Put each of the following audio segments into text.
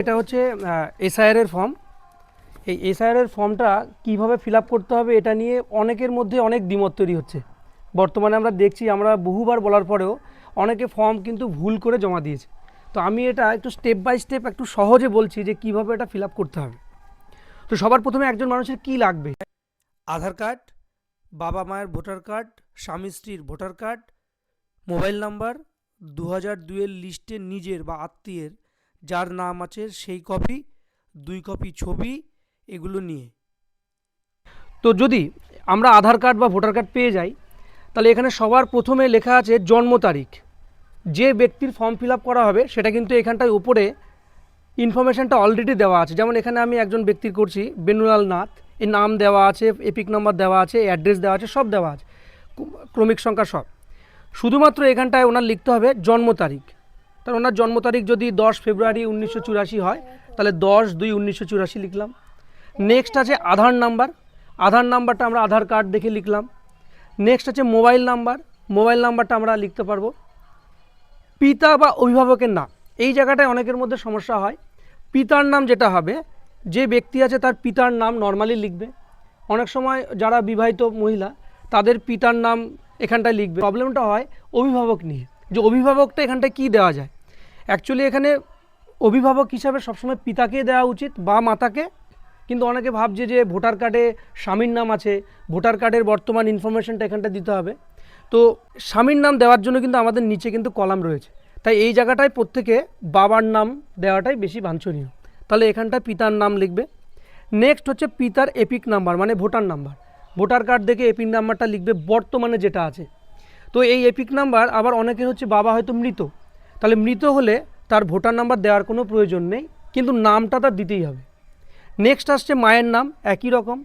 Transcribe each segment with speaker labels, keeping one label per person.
Speaker 1: এটা হচ্ছে SIR form. এই এসআইআর ফর্মটা কীভাবে ফিল আপ করতে হবে এটা নিয়ে অনেকের মধ্যে অনেক দ্বিমত তৈরি হচ্ছে। বর্তমানে আমরা দেখছি, আমরা বহুবার বলার পরেও অনেকে ফর্ম কিন্তু ভুল করে জমা দিয়েছে। তো আমি এটা একটু স্টেপ বাই স্টেপ একটু সহজে বলছি যে কীভাবে এটা ফিল আপ করতে হবে। তো সবার প্রথমে একজন মানুষের কী লাগবে? আধার কার্ড, বাবা মায়ের ভোটার কার্ড, স্বামী স্ত্রীর ভোটার কার্ড, মোবাইল নাম্বার, 2002-এর লিস্টে নিজের বা আত্মীয়ের যার নাম আছে সেই কপি, 2 কপি ছবি, এগুলো নিয়ে। তো যদি আমরা আধার কার্ড বা ভোটার কার্ড পেয়ে যাই, তাহলে এখানে সবার প্রথমে লেখা আছে জন্ম তারিখ। যে ব্যক্তির ফর্ম ফিল আপ করা হবে সেটা কিন্তু এখানটায় উপরে ইনফরমেশানটা অলরেডি দেওয়া আছে। যেমন এখানে আমি একজন ব্যক্তির করছি, বেনুলাল নাথ, এর নাম দেওয়া আছে, এপিক নাম্বার দেওয়া আছে, অ্যাড্রেস দেওয়া আছে, সব দেওয়া আছে, ক্রমিক সংখ্যা সব। শুধুমাত্র এখানটায় ওনার লিখতে হবে জন্ম তারিখ। তার ওনার জন্ম তারিখ যদি 10 ফেব্রুয়ারি 1984 হয়, তাহলে 10/2/1984 লিখলাম। নেক্সট আছে আধার নাম্বার। আধার নাম্বারটা আমরা আধার কার্ড দেখে লিখলাম। নেক্সট আছে মোবাইল নাম্বার। মোবাইল নাম্বারটা আমরা লিখতে পারবো। পিতা বা অভিভাবকের নাম, এই জায়গাটায় অনেকের মধ্যে সমস্যা হয়। পিতার নাম যেটা হবে, যে ব্যক্তি আছে তার পিতার নাম নর্মালি লিখবে। অনেক সময় যারা বিবাহিত মহিলা তাদের পিতার নাম এখানটায় লিখবে। প্রবলেমটা হয় অভিভাবক নিয়ে, যে অভিভাবকটা এখানটায় কী দেওয়া যায়। অ্যাকচুয়ালি এখানে অভিভাবক হিসাবে সবসময় পিতাকে দেওয়া উচিত বা মাতাকে, কিন্তু অনেকে ভাবছে যে ভোটার কার্ডে স্বামীর নাম আছে, ভোটার কার্ডের বর্তমান ইনফরমেশনটা এখানটা দিতে হবে। তো স্বামীর নাম দেওয়ার জন্য কিন্তু আমাদের নিচে কিন্তু কলাম রয়েছে, তাই এই জায়গাটায় প্রত্যেকে বাবার নাম দেওয়াটাই বেশি বাঞ্ছনীয়। তাহলে এখানটায় পিতার নাম লিখবে। নেক্সট হচ্ছে পিতার এপিক নাম্বার, মানে ভোটার নাম্বার। ভোটার কার্ড দেখে এপিক নাম্বারটা লিখবে বর্তমানে যেটা আছে। তো এই এপিক নাম্বার আবার অনেকের হচ্ছে বাবা হয়তো মৃত, তাহলে মৃত হলে তার ভোটার নাম্বার দেওয়ার কোনো প্রয়োজন নেই, কিন্তু নামটা তার দিতেই হবে। নেক্সট আসছে মায়ের নাম, একই রকম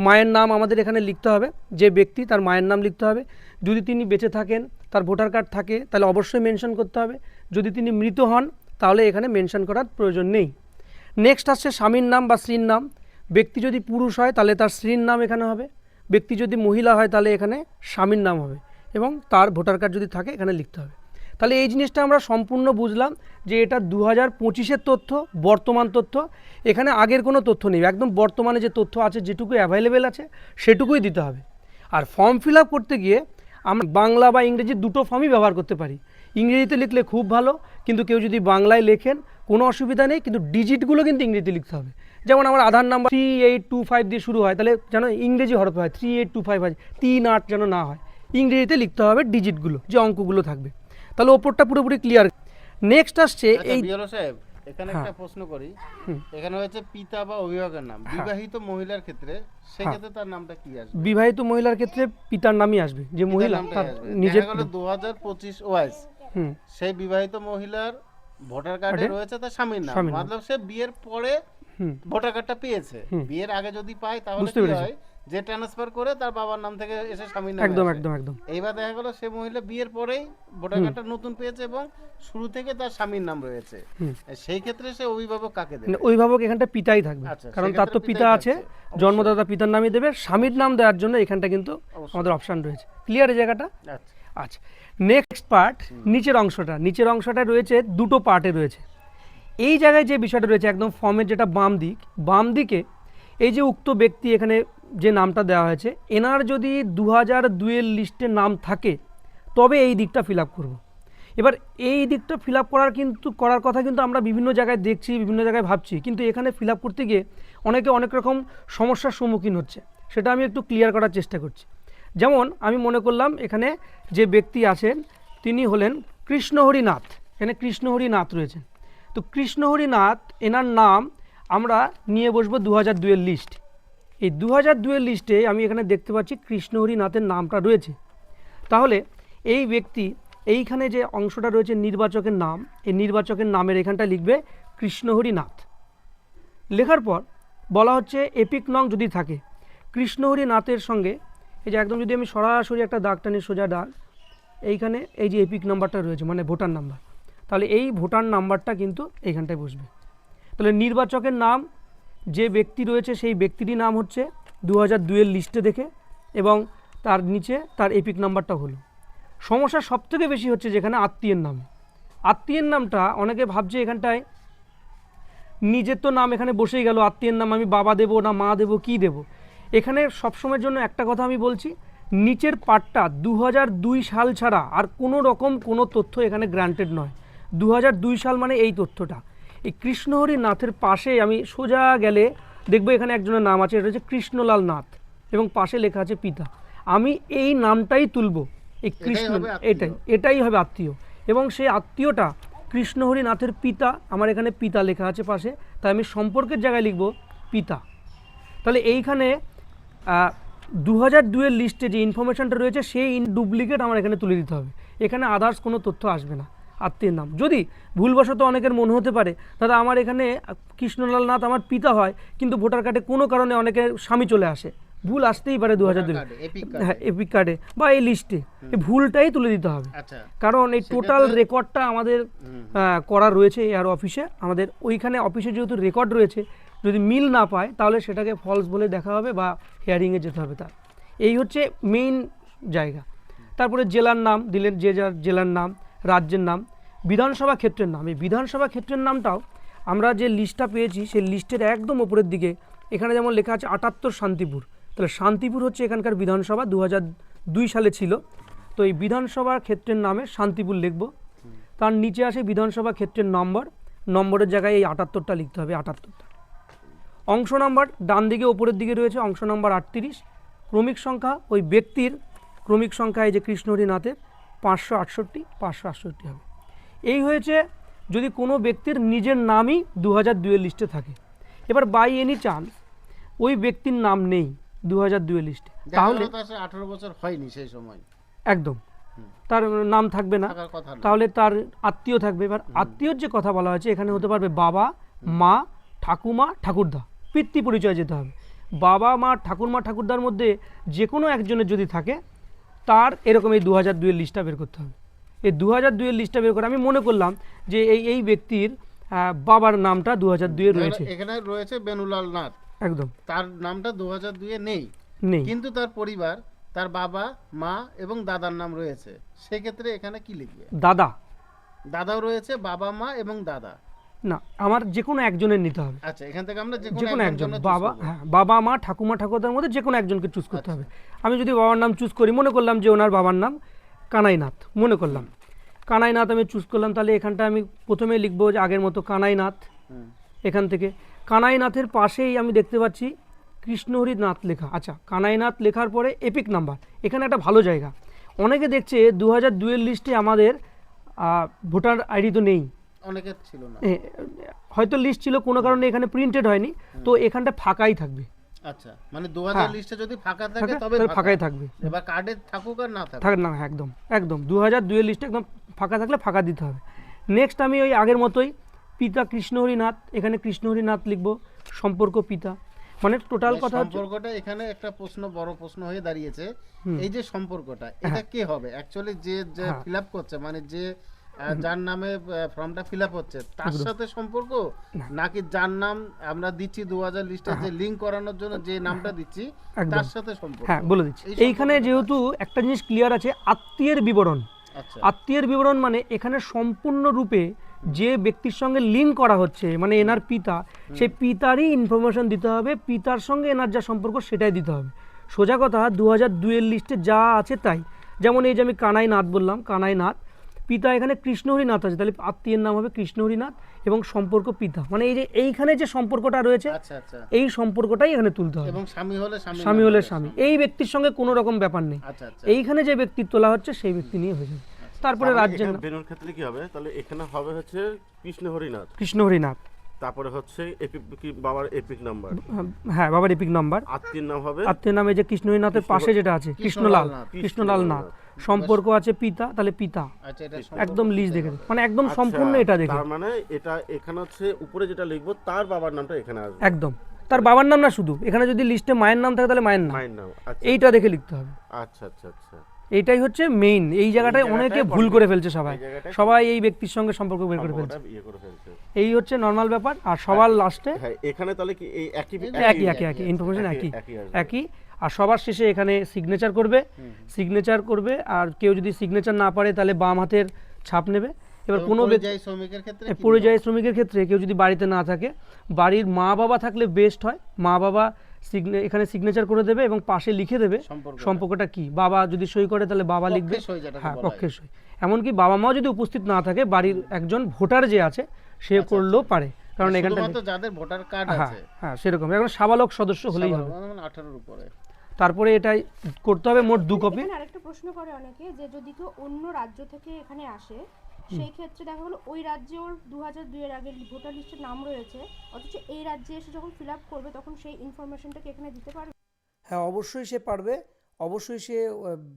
Speaker 1: মায়ের নাম আমাদের এখানে লিখতে হবে। যে ব্যক্তি তার মায়ের নাম লিখতে হবে। যদি তিনি বেঁচে থাকেন, তার ভোটার কার্ড থাকে, তাহলে অবশ্যই মেনশন করতে হবে। যদি তিনি মৃত হন তাহলে এখানে মেনশন করার প্রয়োজন নেই। নেক্সট আসছে স্বামীর নাম বা স্ত্রীর নাম। ব্যক্তি যদি পুরুষ হয় তাহলে তার স্ত্রীর নাম এখানে হবে, ব্যক্তি যদি মহিলা হয় তাহলে এখানে স্বামীর নাম হবে, এবং তার ভোটার কার্ড যদি থাকে এখানে লিখতে হবে। তাহলে এই জিনিসটা আমরা সম্পূর্ণ বুঝলাম যে এটা 2025-এর তথ্য, বর্তমান তথ্য। এখানে আগের কোনো তথ্য নেই, একদম বর্তমানে যে তথ্য আছে, যেটুকু অ্যাভেলেবেল আছে সেটুকুই দিতে হবে। আর ফর্ম ফিল আপ করতে গিয়ে আমরা বাংলা বা ইংরেজি দুটো ফর্মই ব্যবহার করতে পারি। ইংরেজিতে লিখলে খুব ভালো, কিন্তু কেউ যদি বাংলায় লেখেন কোনো অসুবিধা নেই, কিন্তু ডিজিটগুলো কিন্তু ইংরেজিতে লিখতে হবে। যেমন আমার আধার নাম্বার 3825 দিয়ে শুরু হয়, তাহলে যেন ইংরেজি হরফে হয়, 3825 হয়, 38 যেন না হয়, ইংরেজিতে লিখতে হবে ডিজিটগুলো, যে অঙ্কগুলো থাকবে। তাহলে ওপরটা পুরোপুরি ক্লিয়ার। নেক্সট আসছে এই
Speaker 2: বিএলও সাহেব, এখানে একটা প্রশ্ন করি। এখানে হচ্ছে পিতা বা অভিভাবকের নাম, বিবাহিত মহিলার ক্ষেত্রে সেক্ষেত্রে তার নামটা কি আসবে?
Speaker 1: বিবাহিত মহিলার ক্ষেত্রে পিতার নামই আসবে, যে মহিলা তার নিজের
Speaker 2: 2025 ওয়াইস সেই বিবাহিত মহিলার ভোটার কার্ডে রয়েছে তার স্বামীর নাম, मतलब সে বিয়ের পরে ভোটার কার্ডটা পেয়েছে। বিয়ের আগে যদি পায় তাহলে কি হয়, যে ট্রান্সফার করে তার বাবার নাম থেকে এসে স্বামীর নাম।
Speaker 1: একদম একদম একদম।
Speaker 2: এইবার দেখা গেল সে মহিলা বিয়ের পরেই ভোটার কার্ডটা নতুন পেয়েছে এবং শুরু থেকে তার স্বামীর নাম রয়েছে, সেই ক্ষেত্রে সে অভিভাবক কাকে দেবে?
Speaker 1: অভিভাবক এখানটা পিতাই থাকবে, কারণ তার তো পিতা আছে, জন্মদাতা পিতার নামই দেবে। স্বামীর নাম দেওয়ার জন্য এখানটা কিন্তু আমাদের অপশান রয়েছে। ক্লিয়ার এই জায়গাটা? আচ্ছা, নেক্সট পার্ট নিচের অংশটা। নিচের অংশটা রয়েছে দুটো পার্টে রয়েছে। এই জায়গায় যে বিষয়টা রয়েছে একদম ফর্মের যেটা বাম দিকে এই যে উক্ত ব্যক্তি এখানে যে নামটা দেওয়া হয়েছে, এনার যদি 2002-এর লিস্টে নাম থাকে তবে এই দিকটা ফিল আপ করবো। এবার এই দিকটা ফিল আপ করার কথা কিন্তু আমরা বিভিন্ন জায়গায় দেখছি, বিভিন্ন জায়গায় ভাবছি, কিন্তু এখানে ফিল আপ করতে গিয়ে অনেকে অনেক রকম সমস্যার সম্মুখীন হচ্ছে। সেটা আমি একটু ক্লিয়ার করার চেষ্টা করছি। যেমন আমি মনে করলাম এখানে যে ব্যক্তি আছেন তিনি হলেন কৃষ্ণহরি নাথ। এখানে কৃষ্ণহরি নাথ রয়েছেন। তো কৃষ্ণহরি নাথ এনার নাম আমরা নিয়ে বসবো 2002-এর লিস্ট। এই 2002-এর লিস্টে আমি এখানে দেখতে পাচ্ছি কৃষ্ণহরি নাথের নামটা রয়েছে। তাহলে এই ব্যক্তি এইখানে যে অংশটা রয়েছে নির্বাচকের নাম, এই নির্বাচকের নামের এখানটা লিখবে কৃষ্ণহরি নাথ। লেখার পর বলা হচ্ছে এপিক নং যদি থাকে কৃষ্ণহরি নাথের সঙ্গে, এই যে একদম যদি আমি সরাসরি একটা দাগ টানি, সোজা দাগ, এইখানে এই যে এপিক নাম্বারটা রয়েছে মানে ভোটার নাম্বার, তাহলে এই ভোটার নাম্বারটা কিন্তু এইখানটায় বসবে। তাহলে নির্বাচকের নাম যে ব্যক্তি রয়েছে সেই ব্যক্তিরই নাম হচ্ছে 2002-এর লিস্টে দেখে, এবং তার নিচে তার এপিক নাম্বারটা হলো। সমস্যা সবথেকে বেশি হচ্ছে যেখানে আত্মীয়ের নাম। আত্মীয়ের নামটা অনেকে ভাবছে এখানটায় নিজের তো নাম এখানে বসেই গেল, আত্মীয়ের নাম আমি বাবা দেবো না মা দেবো কি দেবো। এখানে সবসময়ের জন্য একটা কথা আমি বলছি, নিচের পার্টটা 2002 সাল ছাড়া আর কোনো রকম কোনো তথ্য এখানে গ্রান্টেড নয়। 2002 সাল মানে এই তথ্যটা। এই কৃষ্ণহরি নাথের পাশে আমি সোজা গেলে দেখবো এখানে একজনের নাম আছে, এটা হচ্ছে কৃষ্ণলাল নাথ, এবং পাশে লেখা আছে পিতা। আমি এই নামটাই তুলব, এই কৃষ্ণ, এটাই হবে আত্মীয়, এবং সেই আত্মীয়টা কৃষ্ণহরি নাথের পিতা, আমার এখানে পিতা লেখা আছে পাশে, তাই আমি সম্পর্কের জায়গায় লিখব পিতা। তাহলে এইখানে 2002 লিস্টে যে ইনফরমেশনটা রয়েছে সেই ডুপ্লিকেট আমার এখানে তুলে দিতে হবে, এখানে আদার্স কোনো তথ্য আসবে না আত্মীয়ের নাম। যদি ভুলবশত অনেকের মনে হতে পারে দাদা আমার এখানে কৃষ্ণলাল নাথ আমার পিতা হয়, কিন্তু ভোটার কার্ডে কোনো কারণে অনেকের স্বামী চলে আসে, ভুল আসতেই পারে 2002, হ্যাঁ এপিক কার্ডে বা এই লিস্টে, এই ভুলটাই তুলে দিতে হবে। কারণ এই টোটাল রেকর্ডটা আমাদের করা রয়েছে এআর অফিসে, আমাদের ওইখানে অফিসে যেহেতু রেকর্ড রয়েছে, যদি মিল না পায় তাহলে সেটাকে ফলস বলে দেখা হবে বা হিয়ারিংয়ে যেতে হবে তার। এই হচ্ছে মেইন জায়গা। তারপরে জেলার নাম দিলেন, যে যার জেলার নাম, রাজ্যের নাম, বিধানসভা ক্ষেত্রের নাম। এই বিধানসভা ক্ষেত্রের নামটাও আমরা যে লিস্টটা পেয়েছি সেই লিস্টের একদম ওপরের দিকে এখানে যেমন লেখা আছে 78 শান্তিপুর, তাহলে শান্তিপুর হচ্ছে এখানকার বিধানসভা, 2002 সালে ছিল। তো এই বিধানসভা ক্ষেত্রের নামে শান্তিপুর লিখব, তার নিচে আসে বিধানসভা ক্ষেত্রের নম্বর, নম্বরের জায়গায় এই 78টা লিখতে হবে, 78টা। অংশ নাম্বার ডান দিকে ওপরের দিকে রয়েছে, অংশ নাম্বার 38। ক্রমিক সংখ্যা ওই ব্যক্তির ক্রমিক সংখ্যা, এই যে কৃষ্ণহরি নাথের 568 হবে। এই হয়েছে যদি কোনো ব্যক্তির নিজের নামই 2002 লিস্টে থাকে। এবার বাই এনি চান্স ওই ব্যক্তির নাম নেই 2002 লিস্টে, তাহলে
Speaker 2: 18 বছর হয়নি সেই সময়,
Speaker 1: একদম তার নাম থাকবে না, তাহলে তার আত্মীয় থাকবে। এবার আত্মীয়র যে কথা বলা হয়েছে এখানে হতে পারবে বাবা, মা, ঠাকুমা, ঠাকুরদা, পিতৃ পরিচয় যেতে হবে। বাবা, মা, ঠাকুরমা, ঠাকুরদার মধ্যে যে কোনো একজনের যদি থাকে তার এরকম এই 2002 লিস্টটা বের করতে হবে। এই 2002 লিস্টটা বের করে আমি মনে করলাম যে এই ব্যক্তির বাবার নামটা 2002 রয়েছে,
Speaker 2: এখানে রয়েছে বেনুলাল নাথ,
Speaker 1: একদম
Speaker 2: তার নামটা 2002 নেই, কিন্তু তার পরিবার, তার বাবা, মা এবং দাদার নাম রয়েছে। সেক্ষেত্রে এখানে কি লিখবে? দাদাও রয়েছে, বাবা, মা এবং দাদা
Speaker 1: না, আমার যে কোনো একজনের নিতে হবে।
Speaker 2: আচ্ছা, এখান থেকে আমরা যে
Speaker 1: কোনো একজন, বাবা, হ্যাঁ বাবা, মা, ঠাকুমা, ঠাকুরদার মধ্যে যে কোনো একজনকে চুজ করতে হবে। আমি যদি বাবার নাম চুজ করি, মনে করলাম যে ওনার বাবার নাম কানাইনাথ, মনে করলাম কানাইনাথ আমি চুজ করলাম, তাহলে এখানটা আমি প্রথমে লিখবো যে আগের মতো কানাইনাথ। এখান থেকে কানাইনাথের পাশেই আমি দেখতে পাচ্ছি কৃষ্ণহরি নাথ লেখা। আচ্ছা, কানাইনাথ লেখার পরে এপিক নাম্বার, এখানে একটা ভালো জায়গা। অনেকে দেখছে 2002 লিস্টে আমাদের ভোটার আইডি তো নেই,
Speaker 2: অনেকের ছিল না,
Speaker 1: হয়তো লিস্ট ছিল কোনো কারণে এখানে প্রিন্টেড হয়নি, তো এখানটা ফাঁকাই থাকবে।
Speaker 2: আচ্ছা, মানে 2000 লিস্টে যদি ফাঁকা থাকে তবে
Speaker 1: ফাঁকাই থাকবে,
Speaker 2: এবার কার্ডে থাকুক আর না থাকুক
Speaker 1: না, একদম একদম 2002 লিস্টে একদম ফাঁকা থাকলে ফাঁকা দিতে হবে। নেক্সট আমি ওই আগের মতোই পিতা কৃষ্ণহরি নাথ, এখানে কৃষ্ণহরি নাথ লিখবো, সম্পর্ক পিতা, মানে টোটাল কথা হচ্ছে
Speaker 2: সম্পর্কটা এখানে একটা প্রশ্ন, বড় প্রশ্ন হয়ে দাঁড়িয়েছে। এই যে সম্পর্কটা, এটা কে হবে অ্যাকচুয়ালি? যে ফিলআপ করছে, মানে যে যার নামে ফর্মটা ফিলআপ হচ্ছে তার সাথে সম্পর্ক, নাকি যার নাম আমরা দিচ্ছি 2000 লিস্টে যে লিংক করানোর জন্য যে নামটা দিচ্ছি তার সাথে সম্পর্ক?
Speaker 1: হ্যাঁ, বলে দিচ্ছি। এইখানে যেহেতু একটা জিনিস ক্লিয়ার আছে, আত্মীয়ের বিবরণ। আত্মীয়ের বিবরণ মানে এখানে সম্পূর্ণরূপে যে ব্যক্তির সঙ্গে লিঙ্ক করা হচ্ছে, মানে এনার পিতা, সেই পিতারই ইনফরমেশন দিতে হবে, পিতার সঙ্গে এনার যা সম্পর্ক সেটাই দিতে হবে। সোজা কথা 2002 লিস্টে যা আছে তাই। যেমন এই যে আমি কানাইনাথ বললাম, কানাইনাথ, পিতা এখানে কৃষ্ণহরি নাথ আছে, তাহলে আত্মীয়ের নাম হবে কৃষ্ণহরি নাথ এবং সম্পর্ক পিতা, মানে এই যে এইখানে যে সম্পর্কটা রয়েছে এই সম্পর্কটাই এখানে তুলতে হবে।
Speaker 2: এবং
Speaker 1: স্বামী হলে স্বামী, এই ব্যক্তির সঙ্গে কোনো রকম ব্যাপার নেই, এইখানে যে ব্যক্তি তোলা হচ্ছে সেই ব্যক্তি নিয়ে হয়ে যাবে। তারপরে রাজ্যের নাম,
Speaker 3: বেনুর ক্ষেত্রে কি হবে? তাহলে এখানে হবে হচ্ছে
Speaker 1: কৃষ্ণহরি নাথ,
Speaker 3: তারপরে হচ্ছে বাবার এপিক নাম্বার,
Speaker 1: হ্যাঁ বাবার এপিক নাম্বার,
Speaker 3: আত্মীয়ের নাম হবে,
Speaker 1: আত্মীয়ের নামে যে কৃষ্ণহরি নাথের পাশে যেটা আছে কৃষ্ণলাল নাথ, সম্পর্ক আছে পিতা, তাহলে পিতা, একদম লিস্ট দেখে, মানে একদম সম্পূর্ণ এটা দেখে,
Speaker 3: তার মানে এটা এখানে হচ্ছে উপরে যেটা লিখবো তার বাবার নামটা এখানে আসবে,
Speaker 1: একদম তার বাবার নাম না, শুধু এখানে যদি লিস্টে মায়ের নাম থাকে তাহলে মায়ের নাম, এইটা দেখে লিখতে হবে।
Speaker 3: আচ্ছা আচ্ছা আচ্ছা,
Speaker 1: এইটাই হচ্ছে মেইন। এই জায়গাটায় অনেকে ভুল করে ফেলছে, সবাই এই ব্যক্তির সঙ্গে সম্পর্ক বের করে ফেলছে, এই হচ্ছে নর্মাল ব্যাপার। আর সবার লাস্টে
Speaker 3: এখানে তাহলে কি এই
Speaker 1: একই ইনফরমেশন একই, আর সবার শেষে এখানে সিগনেচার করবে, আর কেউ যদি সিগনেচার না পারে তাহলে বাম হাতের ছাপ নেবে এবার
Speaker 2: এবং
Speaker 1: কোনো
Speaker 2: পরিযায়ী শ্রমিকের ক্ষেত্রে কি
Speaker 1: পরিযায়ী শ্রমিকের ক্ষেত্রে কেউ যদি বাড়িতে না থাকে, বাড়ির মা বাবা থাকলে বেস্ট হয়। মা বাবা এখানে সিগনেচার করে দেবে এবং পাশে লিখে দেবে সম্পর্কটা কি। বাবা যদি সই করে তাহলে বাবা লিখবে,
Speaker 2: পক্ষে সই যেটাকে
Speaker 1: হ্যাঁ
Speaker 2: বলা হয়।
Speaker 1: পক্ষের সই। এমনকি বাবা মাও যদি উপস্থিত না থাকে, বাড়ির একজন ভোটার যে আছে সে করলেও পারে, কারণ এখানটা
Speaker 2: শুধুমাত্র যাদের ভোটার কার্ড
Speaker 1: হ্যাঁ
Speaker 2: আছে,
Speaker 1: হ্যাঁ সেরকম এখন সাবালক সদস্য হলেই হবে।
Speaker 2: 18 এর উপরে।
Speaker 1: তারপরে এটাই করতে হবে মোট 2 কপি।
Speaker 4: এখানে আরেকটা প্রশ্ন করে অনেকে যে যদি কেউ অন্য রাজ্য থেকে এখানে আসে, সেই ক্ষেত্রে দেখা গেলো ওই রাজ্যে ওর 2002 এর আগে ভোটার লিস্টে নাম রয়েছে, অথচ এই রাজ্যে এসে যখন ফিল আপ করবে তখন সেই ইনফরমেশনটাকে এখানে দিতে পারবে?
Speaker 1: হ্যাঁ অবশ্যই সে পারবে। অবশ্যই সে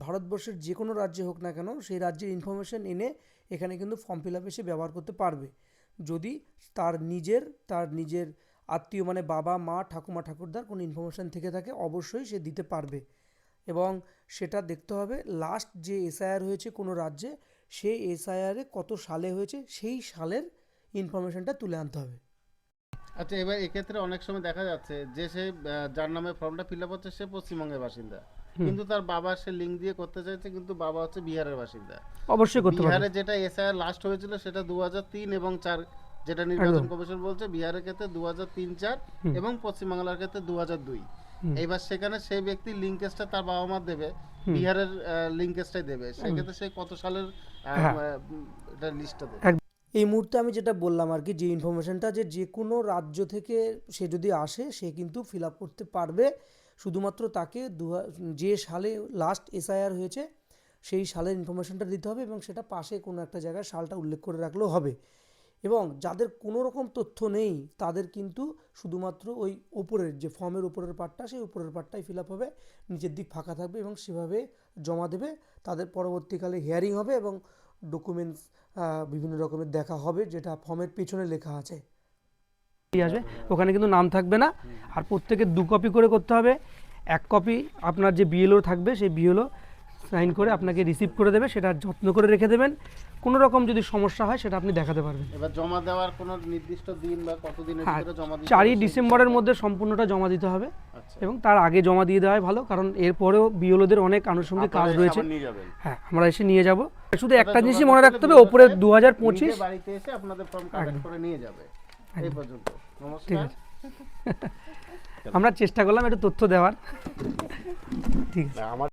Speaker 1: ভারতবর্ষের যে কোনো রাজ্যে হোক না কেন সেই রাজ্যের ইনফরমেশন এনে এখানে কিন্তু ফর্ম ফিল আপে সে ব্যবহার করতে পারবে। যদি তার নিজের আত্মীয় মানে বাবা মা ঠাকুমা ঠাকুরদার কোনো ইনফরমেশান থেকে থাকে অবশ্যই সে দিতে পারবে। এবং সেটা দেখতে হবে লাস্ট যে এসআইআর হয়েছে কোনো রাজ্যে, সেই এসআইআরে কত সালে হয়েছে সেই সালের ইনফরমেশানটা তুলে আনতে হবে।
Speaker 2: আচ্ছা, এবার এক্ষেত্রে অনেক সময় দেখা যাচ্ছে যে সে যার নামে ফর্মটা ফিল আপ হচ্ছে সে পশ্চিমবঙ্গের বাসিন্দা, কিন্তু তার বাবা সে লিঙ্ক দিয়ে করতে চাইছে, কিন্তু বাবা হচ্ছে বিহারের বাসিন্দা।
Speaker 1: অবশ্যই করতে পারবে।
Speaker 2: বিহারে যেটা এসআইআর লাস্ট হয়েছিল সেটা 2003 এবং 4, যেটা নির্বাচন কমিশন বলছে বিহারের ক্ষেত্রে 2003-4 এবং পশ্চিমবাংলার ক্ষেত্রে 2002। এইবার সেখানে সেই ব্যক্তি লিঙ্কেজটা তার বাবা মা দেবে, বিহারের লিঙ্কেজটাই দেবে, সেক্ষেত্রে সে কত সালের এটা লিস্টটা দেবে।
Speaker 1: এই মুহূর্তে আমি যেটা বললাম আর কি, যে ইনফরমেশনটা যে কোনো রাজ্য থেকে সে যদি আসে সে কিন্তু ফিল আপ করতে পারবে। শুধুমাত্র তাকে যে সালে লাস্ট এসআইআর হয়েছে সেই সালের ইনফরমেশনটা দিতে হবে এবং সেটা পাশে কোনো একটা জায়গায় সালটা উল্লেখ করে রাখলেও হবে। এবং যাদের কোনো রকম তথ্য নেই তাদের কিন্তু শুধুমাত্র ওই ওপরের যে ফর্মের উপরের পার্টটা, সেই উপরের পার্টটাই ফিল আপ হবে, নিচের দিক ফাঁকা থাকবে এবং সেভাবে জমা দেবে। তাদের পরবর্তীকালে হিয়ারিং হবে এবং ডকুমেন্টস বিভিন্ন রকমের দেখা হবে, যেটা ফর্মের পেছনে লেখা আছে আসবে, ওখানে কিন্তু নাম থাকবে না। আর প্রত্যেকে 2 কপি করে করতে হবে। 1 কপি আপনার যে বিএলও থাকবে সেই বিএলও সাইন করে আপনাকে রিসিভ করে দেবে, সেটা যত্ন করে রেখে দেবেন। কোনো রকম যদি সমস্যা হয় সেটা আপনি দেখাতে পারবেন।
Speaker 2: এবার জমা দেওয়ার কোনো নির্দিষ্ট দিন বা কতদিনের
Speaker 1: হ্যাঁ,
Speaker 2: ভিতরে জমা দিতে
Speaker 1: 4ই ডিসেম্বরের মধ্যে সম্পূর্ণটা জমা দিতে হবে।
Speaker 2: আচ্ছা।
Speaker 1: এবং তার আগে জমা দিয়ে দেওয়াই ভালো, কারণ এরপরেও বিএলওদের অনেক আনুষঙ্গিক কাজ রয়েছে।
Speaker 3: নিয়ে যাবেন।
Speaker 1: হ্যাঁ আমরা এসে নিয়ে যাব। শুধু একটা জিনিসই মনে রাখতে হবে, ওপরে 2025
Speaker 2: নিজে বাড়িতে এসে আপনাদের ফর্ম কালেক্ট করে নিয়ে যাবে। এই পর্যন্ত।
Speaker 1: ঠিক
Speaker 2: নমস্কার।
Speaker 1: আছে। আমরা চেষ্টা করলাম একটু তথ্য দেওয়ার। ঠিক আছে।
Speaker 3: আমার